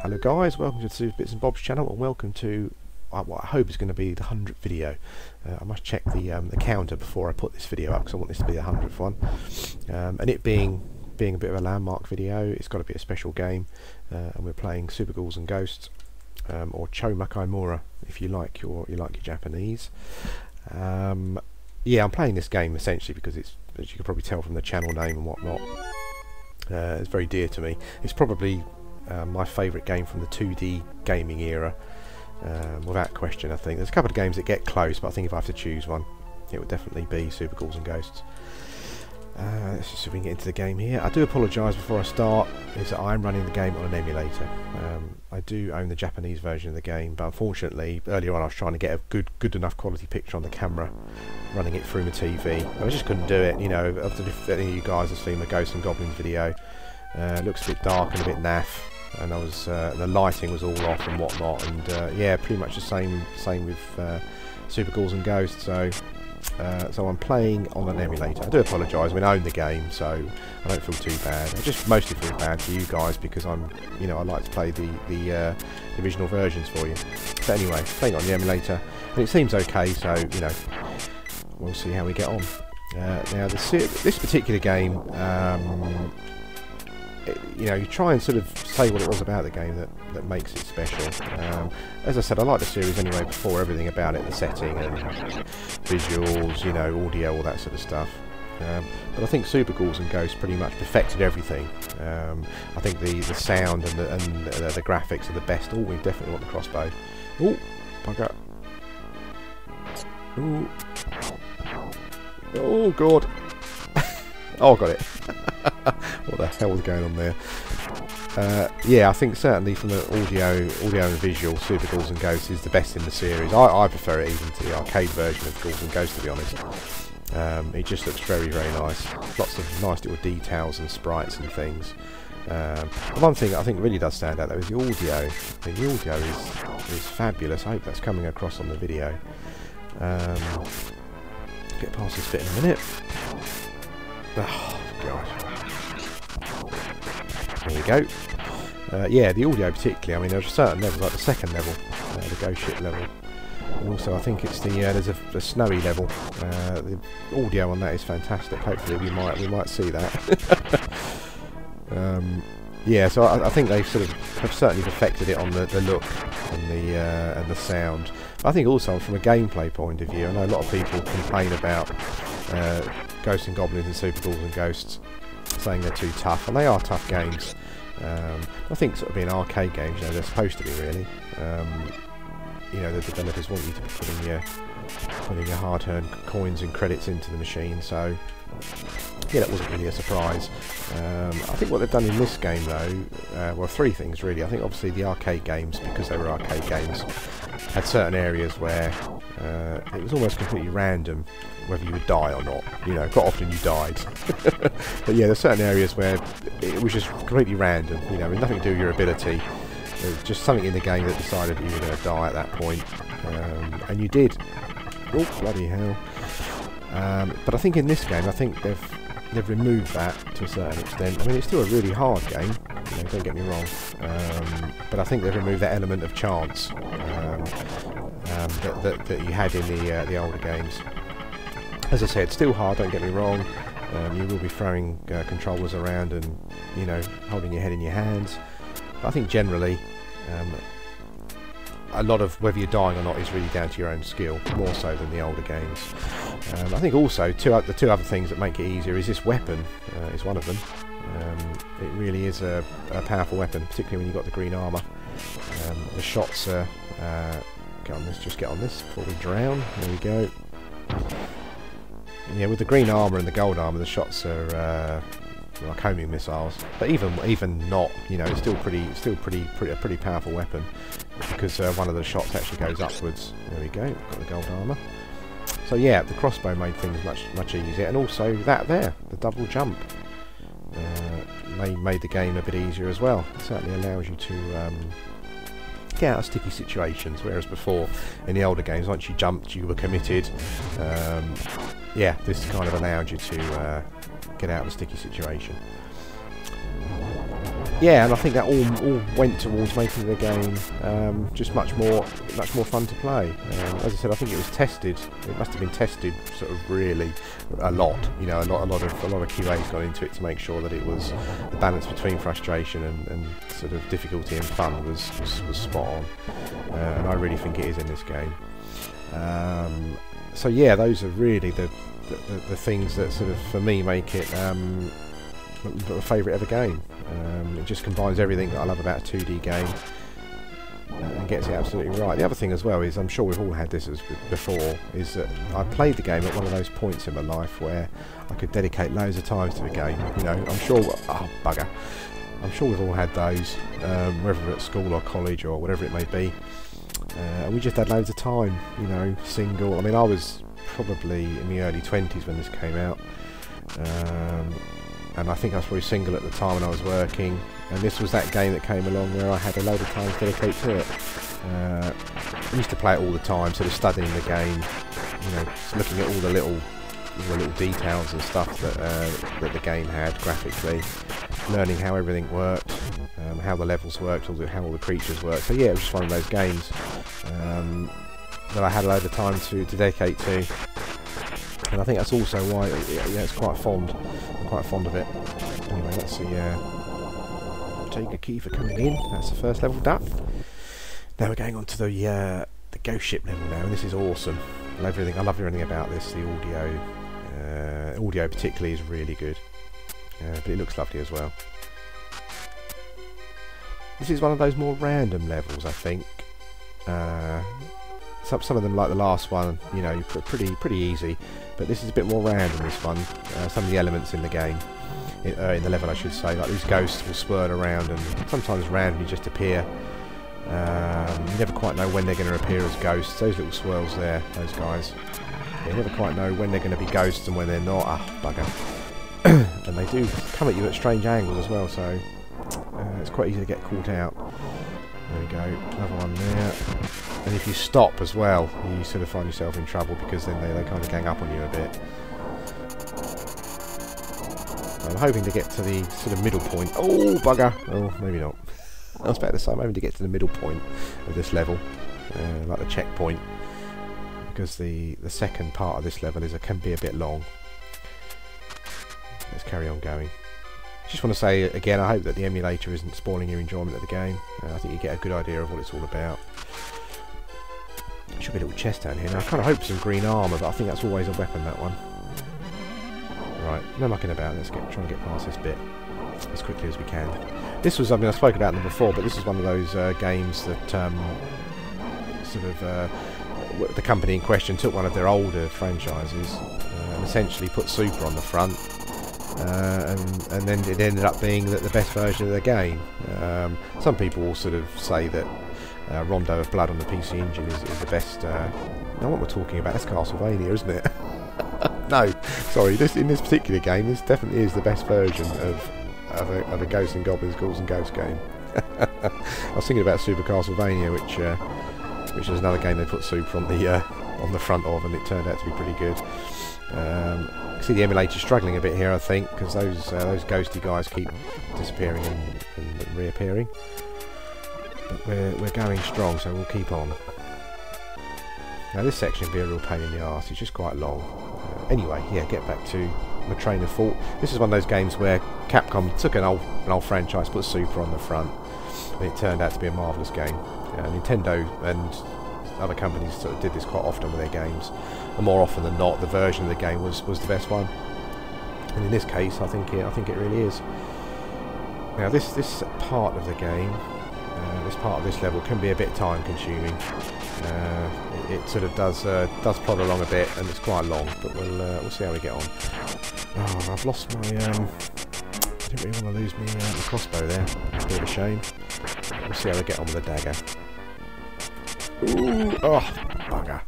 Hello guys, welcome to the Super Bits and Bobs channel, and welcome to what I hope is going to be the 100th video. I must check the counter before I put this video up, because I want this to be the 100th one. And it being a bit of a landmark video, it's got to be a special game, and we're playing Super Ghouls and Ghosts, or Chomakaimura if you like your Japanese. Yeah, I'm playing this game essentially because it's, as you can probably tell from the channel name and whatnot, it's very dear to me. It's probably my favourite game from the 2D gaming era, without question. I think there's a couple of games that get close, but I think if I have to choose one, it would definitely be Super Ghouls and Ghosts. Let's just see if we can get into the game here. I do apologise before I start, is that I'm running the game on an emulator. I do own the Japanese version of the game, but unfortunately earlier on I was trying to get a good enough quality picture on the camera running it through my TV. I just couldn't do it. You know, if any of you guys have seen the Ghosts and Goblins video, it looks a bit dark and a bit naff, and I was the lighting was all off and whatnot, and yeah, pretty much the same with Super Ghouls and Ghosts. So I'm playing on an emulator. I do apologise. I mean, I own the game, so I don't feel too bad. I just mostly feel bad for you guys because I like to play the original versions for you. But anyway, playing on the emulator, and it seems okay. So we'll see how we get on. Now, this particular game, you try and sort of say what it was about the game that makes it special. As I said, I like the series anyway before, everything about it, the setting and visuals, audio, all that sort of stuff. But I think Super Ghouls and Ghosts pretty much perfected everything. I think the sound and the graphics are the best. Oh, we definitely want the crossbow. Oh, bugger. Ooh. Oh, God. Oh, I got it. What the hell was going on there? Yeah, I think certainly from the audio and visual, Super Ghouls and Ghosts is the best in the series. I prefer it even to the arcade version of Ghouls and Ghosts, to be honest. It just looks very, very nice. Lots of nice little details and sprites and things. The one thing I think really does stand out though is the audio. I mean, the audio is fabulous. I hope that's coming across on the video. Get past this bit in a minute. Oh, God. There we go. Yeah, the audio particularly. I mean, there's certain levels, like the second level, the ghost ship level. And also, I think it's there's a snowy level. The audio on that is fantastic. Hopefully, we might see that. Yeah, so I think they sort of have certainly perfected it on the look and the sound. But I think also from a gameplay point of view, I know a lot of people complain about Ghosts and Goblins and Super Ghouls and Ghosts, saying they're too tough, and they are tough games. I think sort of being arcade games, they're supposed to be really. The developers want you to be putting your hard-earned coins and credits into the machine, so yeah, that wasn't really a surprise. I think what they've done in this game though, well, three things really. I think obviously the arcade games, because they were arcade games, had certain areas where it was almost completely random whether you would die or not. Quite often you died. But yeah, there's certain areas where it was just completely random, nothing to do with your ability. There was just something in the game that decided that you were going to die at that point, and you did. Oh, bloody hell. But I think in this game, I think they've removed that to a certain extent. I mean, it's still a really hard game, don't get me wrong, but I think they've removed that element of chance that you had in the older games. As I said, still hard, don't get me wrong. You will be throwing controllers around and holding your head in your hands. But I think generally a lot of whether you're dying or not is really down to your own skill, more so than the older games. I think also the two other things that make it easier is this weapon is one of them. It really is a powerful weapon, particularly when you've got the green armour. The shots are... let's just get on this before we drown. There we go. Yeah, with the green armour and the gold armour, the shots are like homing missiles. But even not, it's still a pretty powerful weapon, because one of the shots actually goes upwards. There we go. Got the gold armour. So yeah, the crossbow made things much easier, and also the double jump made the game a bit easier as well. It certainly allows you to get out of sticky situations, whereas before in the older games, once you jumped, you were committed. Yeah, this kind of allowed you to get out of a sticky situation. yeah, and I think that all went towards making the game just much more fun to play. As I said, I think it was tested. It must have been tested sort of really a lot. You know, a lot of QA's gone into it to make sure that it was the balance between frustration and sort of difficulty and fun was spot on. And I really think it is in this game. So yeah, those are really the things that sort of for me make it my favourite ever game. It just combines everything that I love about a 2D game and gets it absolutely right. The other thing as well is, I'm sure we've all had this before, is that I played the game at one of those points in my life where I could dedicate loads of times to the game. You know, I'm sure, oh bugger, I'm sure we've all had those, whether at school or college or whatever it may be. And we just had loads of time, you know, single. I mean, I was probably in the early 20s when this came out. And I think I was probably single at the time when I was working, and this was that game that came along where I had a load of time to dedicate to it. I used to play it all the time, sort of studying the game, you know, looking at all the little details and stuff that the game had graphically, learning how everything worked, how the levels worked, how all the creatures worked. So yeah, it was just one of those games that I had a load of time to dedicate to. And I think that's also why it's quite fond. I'm quite fond of it. Anyway, that's the take a key for coming in. That's the first level done. Now we're going on to the ghost ship level now, and this is awesome. I love everything about this. The audio particularly is really good, but it looks lovely as well. This is one of those more random levels, I think. Some of them, like the last one, you know, pretty easy, but this is a bit more random, this one. Some of the elements in the game, in the level I should say, like these ghosts will swirl around and sometimes randomly just appear. You never quite know when they're going to appear as ghosts. Those little swirls there, those guys, you never quite know when they're going to be ghosts and when they're not. Ah, bugger. And they do come at you at strange angles as well, so it's quite easy to get caught out. There we go, another one there. And if you stop as well, you sort of find yourself in trouble, because then they kind of gang up on you a bit. I'm hoping to get to the sort of middle point. Oh, bugger! Oh, maybe not. I was about to say, I'm hoping to get to the middle point of this level, like the checkpoint, because the second part of this level can be a bit long. Let's carry on going. Just want to say again, I hope that the emulator isn't spoiling your enjoyment of the game. I think you get a good idea of what it's all about. Should be a little chest down here. Now I kind of hope some green armour, but I think that's always a weapon, that one. Right, no mucking about. Let's try and get past this bit as quickly as we can. This was, I mean, I spoke about them before, but this is one of those games that sort of the company in question took one of their older franchises and essentially put Super on the front. And then it ended up being the best version of the game. Some people will sort of say that Rondo of Blood on the PC Engine is the best. Now what we're talking about, that's Castlevania, isn't it? No, sorry. In this particular game, this definitely is the best version of a Ghosts and Goblins, Ghouls and Ghosts game. I was thinking about Super Castlevania, which is another game they put Super on the front of, and it turned out to be pretty good. See the emulator struggling a bit here, I think, because those ghosty guys keep disappearing and reappearing. But we're going strong, so we'll keep on. Now this section can be a real pain in the arse. It's just quite long. Anyway, yeah, get back to my train of thought. This is one of those games where Capcom took an old franchise, put Super on the front, and it turned out to be a marvellous game. Nintendo and other companies sort of did this quite often with their games, and more often than not, the version of the game was the best one. And in this case, I think it really is. Now, this part of the game, this part of this level, can be a bit time-consuming. It sort of does plod along a bit, and it's quite long, but we'll see how we get on. Oh, I've lost my. I didn't really want to lose my crossbow there. It's a bit of a shame. We'll see how they get on with the dagger. Ooh, oh, bugger.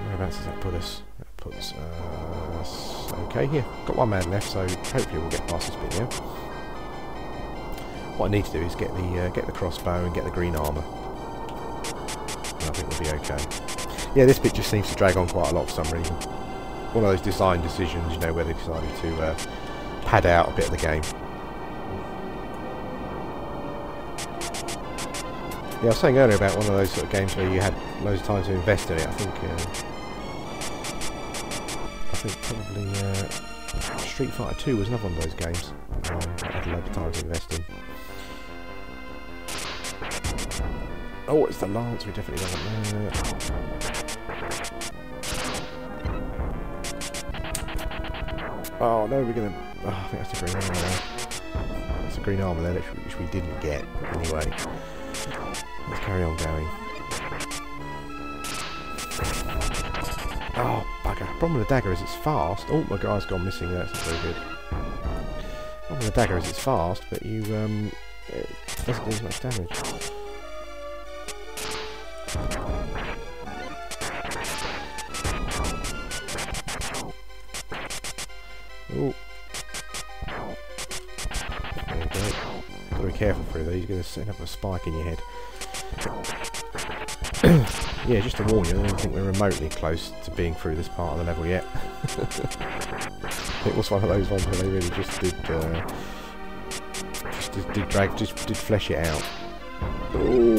Whereabouts does that put us? That puts us... okay, here. Got one man left, so hopefully we'll get past this bit here. What I need to do is get the crossbow and get the green armour. And I think we'll be okay. Yeah, this bit just seems to drag on quite a lot for some reason. one of those design decisions, you know, where they decided to pad out a bit of the game. Yeah, I was saying earlier about one of those sort of games where you had loads of time to invest in it. I think probably Street Fighter 2 was another one of those games that I had a load of time to invest in. Oh, it's the lance. We definitely don't want that. Oh no, we're gonna. Oh, I think that's the green armour there. That's the green armour there, which we didn't get anyway. Let's carry on going. Oh, bugger. Problem with the dagger is it's fast. Oh, my guy's gone missing. That's not very good. Problem with the dagger is it's fast, but you it doesn't do as much damage. Oh. There you go. Gotta be careful through these. You're going to set up a spike in your head. Yeah, just to warn you, I don't think we're remotely close to being through this part of the level yet. It was one of those ones where they really just did flesh it out. Oh,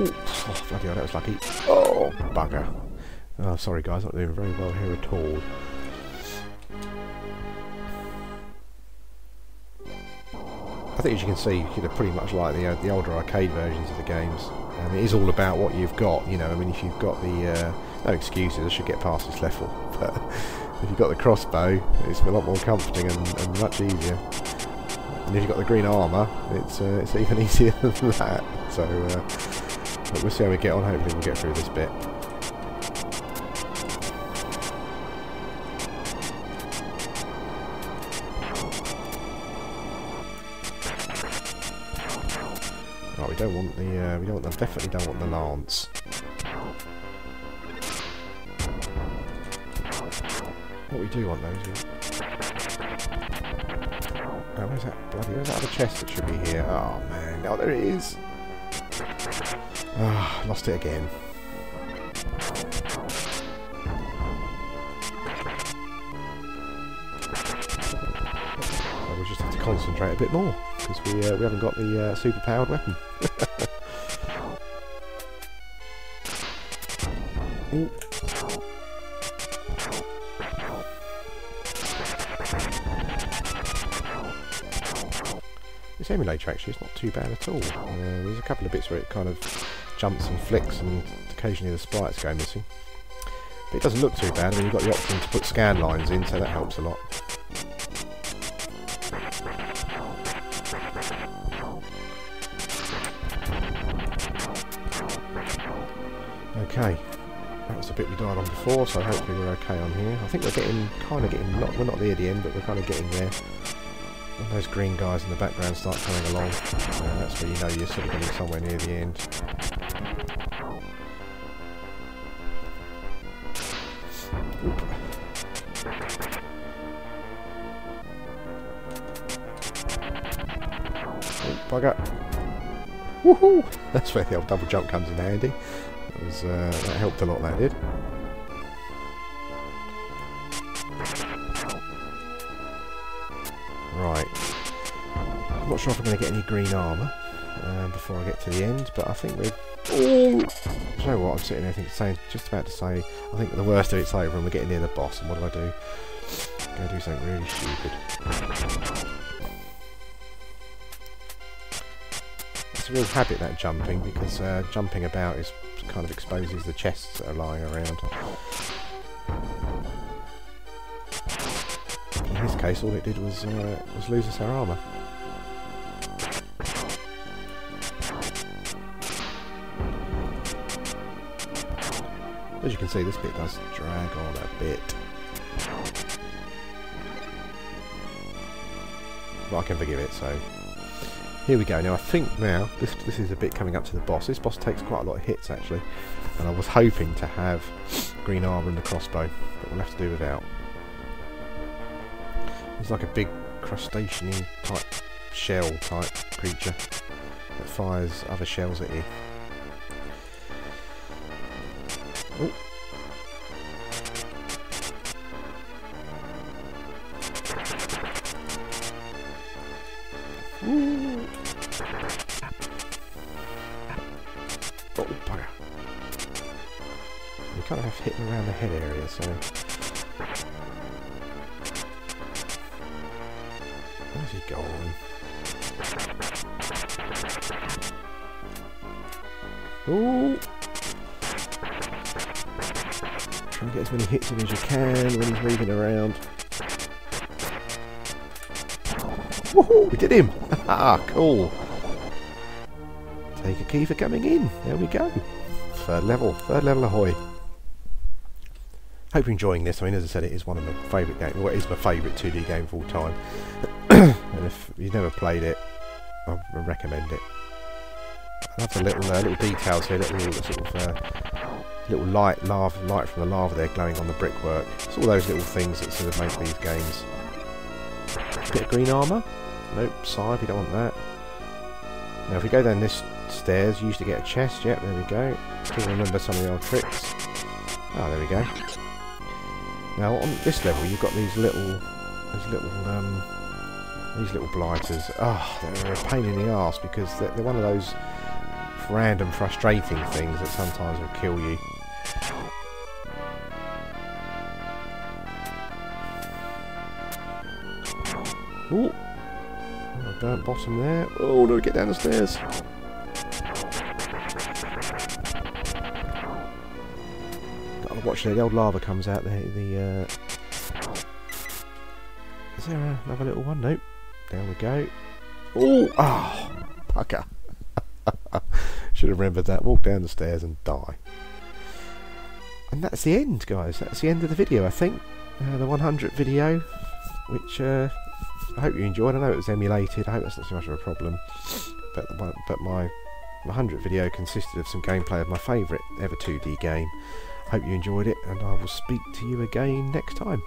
bloody hell, that was lucky. Oh, bugger. Oh, sorry guys, not doing very well here at all. I think, as you can see, you know, pretty much like the older arcade versions of the games. And it is all about what you've got, you know. I mean, if you've got the no excuses, I should get past this level. But if you've got the crossbow, it's a lot more comforting and much easier. And if you've got the green armour, it's even easier than that. So but we'll see how we get on. Hopefully, we'll get through this bit. We don't want the definitely don't want the lance. What we do want though is oh, where's that other chest that should be here? Oh man, oh there it is. Ah, lost it again. We'll just have to concentrate a bit more because we haven't got the super powered weapon. Ooh. This emulator actually is not too bad at all. There's a couple of bits where it kind of jumps and flicks and occasionally the sprites go missing. But it doesn't look too bad. I mean, you've got the option to put scan lines in, so that helps a lot. Okay, that was the bit we died on before, so hopefully we're okay on here. I think we're kind of getting, we're not near the end, but we're kind of getting there. When those green guys in the background start coming along, that's where you know you're sort of getting somewhere near the end. Oop. Oh, bugger. Woohoo! That's where the old double jump comes in handy. That helped a lot, that did. Right. I'm not sure if I'm going to get any green armour before I get to the end, but I think we're... Oh! You know what, I'm sitting there just about to say, I think the worst of it's over and we're getting near the boss, and what do? I'm going to do something really stupid. It's a real habit, that jumping, because jumping about kind of exposes the chests that are lying around. In this case, all it did was lose us our armour. As you can see, this bit does drag on a bit. But I can forgive it, so... Here we go. Now I think this is a bit coming up to the boss. This boss takes quite a lot of hits actually, and I was hoping to have green armour and the crossbow, but we'll have to do without. It's like a big crustacean-y type shell type creature that fires other shells at you. Oh. Ooh. Oh, bugger. You kind of have to hit them around the head area, so... Where's he gone? Ooh! Try and get as many hits in as you can when he's moving around. Woohoo! We did him! Haha, cool! Take a key for coming in. There we go. Third level ahoy. Hope you're enjoying this. I mean, as I said, it is one of my favourite games. Well, it is my favourite 2D game of all time. And if you've never played it, I recommend it. I love the little details here, little light from the lava there glowing on the brickwork. It's all those little things that sort of make these games. Bit of green armour. Nope, side. We don't want that. Now, if we go down this stairs, you used to get a chest. Yep, there we go. Still remember some of the old tricks. Oh, there we go. Now on this level, you've got these little blighters. Oh, they're a pain in the arse because they're one of those random frustrating things that sometimes will kill you. Ooh, oh, burnt bottom there. Oh no, get down the stairs. Watch there, the old lava comes out there. Is there another little one? Nope. There we go. Oh, pucker. Should have remembered that. Walk down the stairs and die. And that's the end, guys. That's the end of the video, I think. The 100th video, which I hope you enjoyed. I know it was emulated. I hope that's not so much of a problem. But my 100th video consisted of some gameplay of my favourite ever 2D game. Hope you enjoyed it, and I will speak to you again next time.